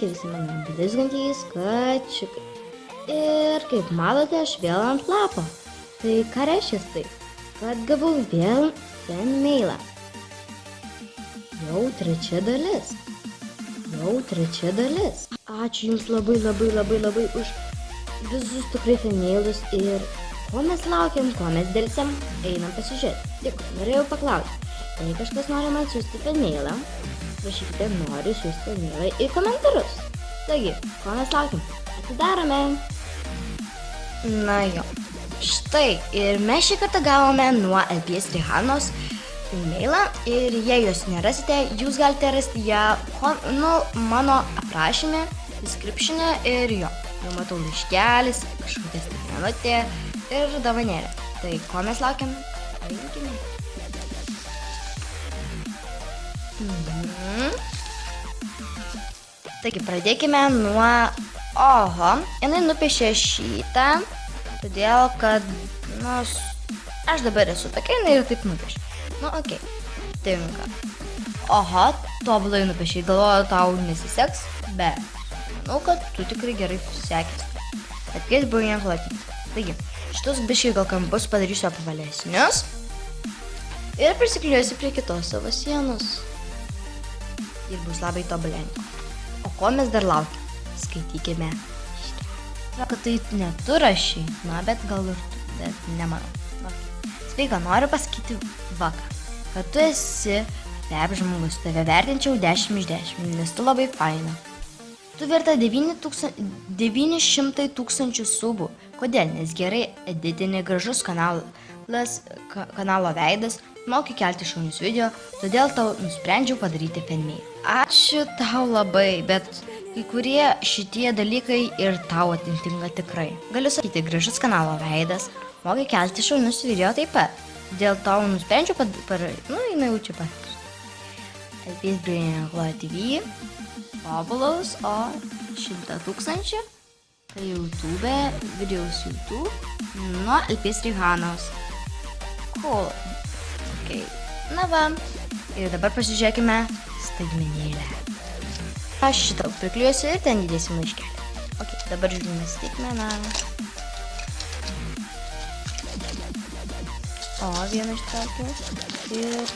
Sveiki visi mano blizgantys kačiukai. Ir kaip matote, aš vėl ant lapo. Tai ką reiškia tai? Kad gavau vėl fan mailą. Jau trečia dalis. Ačiū Jums labai už visus tikrai fan mailus ir ko mes laukiam, ko mes dėlsiam, einam pasižiūrėti. Tik norėjau paklausti, jei kažkas nori man siųsti fan mailą, rašykite noriu siųsti mailą į komentarus. Taigi, ko mes laukiam? Atidarome. Na jo. Štai, ir mes šį kartą gavome nuo LPS Rihanos mailą ir jei jos nerasite, jūs galite rasti ją mano aprašyme, descriptione ir jo. Jau matau laiškelis, kažkokia stiklinutė ir dovanėlė. Tai ko mes laukiam? Paimkime. Taigi, pradėkime nuo oho. Jinai nupiešė šitą, todėl kad, aš dabar esu tokia, jinai ir taip nupiešė. Okei, tinka. Oho, tobulai nupiešė, galvoju, tau nesiseks, bet manau, kad tu tikrai gerai sekėsi. Atkės brilliant lighting. Taigi, šitus biškai gal kampus padarysiu apvalesnius ir prisikliuosiu prie kitos savo sienos. Ir bus labai tobulenko. O ko mes dar laukiam? Skaitykime. Kad tai ne tu rašai, bet gal ir tu, bet nemanau. Sveika, noriu pasakyti kad tu esi rep žmogus, tave vertinčiau 10 iš 10, nes tu labai faina. Tu verta 900 000 subų. Kodėl? Nes gerai editinė, gražus kanalo veidas, moki kelti šaunius video, todėl tau nusprendžiau padaryti fan mail. Ačiū tau labai, bet kai kurie šitie dalykai ir tau atitinka tikrai. Galiu sakyti, gražus kanalo veidas, moki kelti šaunius video taip pat. Dėl tau nusprendžiau jinai jaučia pat. LPS Brilliant TV, tobulos, o 100 000, tai YouTube, videos YouTube, nuo LPS Rihanos. Cool. Okay. Na va, ir dabar pasižiūrėkime staigmenėlę. Aš šitą prikliuosiu ir ten įdėsim laiškelį. Ok, dabar žiūrime staigmeną. O, vieną ištraukiau ir...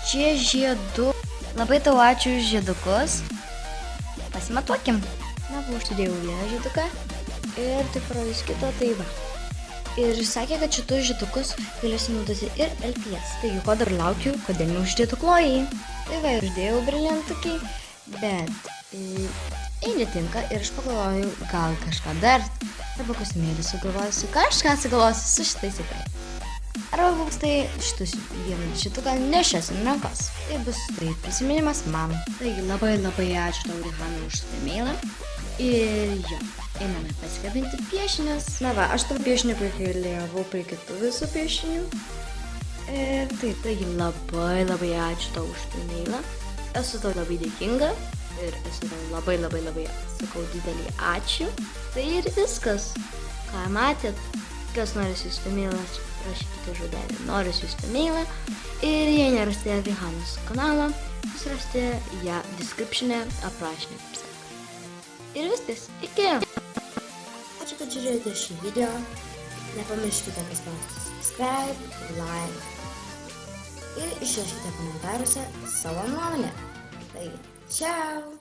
Čia žiedu. Labai tau ačiū už žiedukus. Pasimatuokim. Užsidėjau vieną žieduką ir taip parodys kitą, tai va. Ir sakė, kad šitus žiedukus galėsiu naudoti ir LPS. Taigi, ko dar laukiu, kodėl neuždėtų klojai. Tai va, uždėjau brilliantukai, bet netinka ir aš pagalvoju, gal kažką dar, arba kostiumėlį sugalvosiu, kažką sugalvosiu su šitais tikrai. Arba bus tai šituką nešiosiu ant rankos. Tai bus tai prisiminimas man. Taigi labai ačiū tau, Rihana, už šitą mailą. Ir jo, einame pasikabinti piešinius. Na va, aš tavo piešinių prikeliavau prie kitų visų piešinių. Ir taip, taigi labai ačiū tau už tą mailą. Esu tau labai dėkinga. Ir esu tau labai sakau didelį ačiū. Tai ir viskas. Ką matėt? Kas nori siųsti mailą, rašykite žodelį. Noriu siųsti mailą. Ir jei nerasite Rihanos kanalą, susirasite ją descriptione, aprašyme. Ir viskas. Iki. Ačiū, kad žiūrėjote šį video. Nepamirškite paspausti subscribe, like. Ir išraškite komentaruose savo nuomonę. Tai, ciao.